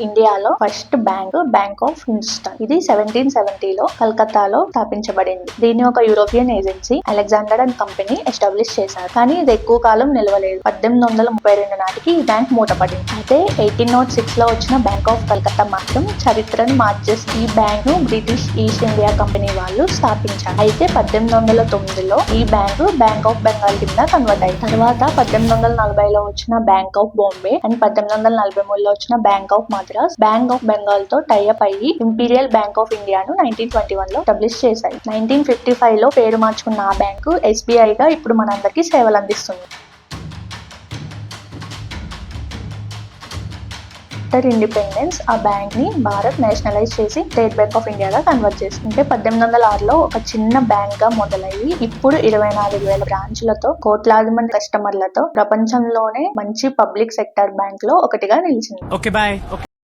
ఇండియాలో first bank of Hindustan. ఇది 1770లో కలకత్తాలో స్థాపించబడింది. దీన్ని ఒక European agency Alexander and company establish చేశారు. కానీ ఇది ఎక్కువ కాలం నిలవలేదు. 1832 నాటికి ఈ బ్యాంక్ మూతపడింది. అయితే 1806 లో వచ్చిన బ్యాంక్ ఆఫ్ కలకత్తా మాత్రం చరిత్రను మార్చేసి ఈ బ్యాంక్ ను బ్రిటిష్ ఈస్ట్ ఇండియా కంపెనీ వాళ్ళు స్థాపించారు. అయితే 1809లో ఈ బ్యాంక్ ఆఫ్ బెంగాల్ కింద కన్వర్ట్ అయింది. తర్వాత 1840లో వచ్చిన బ్యాంక్ ఆఫ్ బాంబే అండ్ 1843లో వచ్చిన bank of Madras bank of Bengal తో టైఅప్ అయ్యి ఇంపీరియల్ బ్యాంక్ ఆఫ్ ఇండియాను 1921లో ఎస్టాబ్లిష్ చేశాయి. 1955లో పేరు మార్చుకున్న ఆ బ్యాంకు SBI గా ఇప్పుడు మనందరికీ సేవలు అందిస్తుంది. ఆఫ్టర్ ఇండిపెండెన్స్ ఆ బ్యాంక్ ని భారత్ నేషనలైజ్ చేసి స్టేట్ బ్యాంక్ ఆఫ్ ఇండియాగా కన్వర్ట్ చేసింది. అంటే 1806లో ఒక చిన్న బ్యాంక్ గా మొదలయ్యి ఇప్పుడు 24,000 బ్రాంచ్లతో కోట్లాది మంది కస్టమర్లతో ప్రపంచంలోనే మంచి పబ్లిక్ సెక్టర్ బ్యాంక్ లో ఒకటిగా నిలిచింది.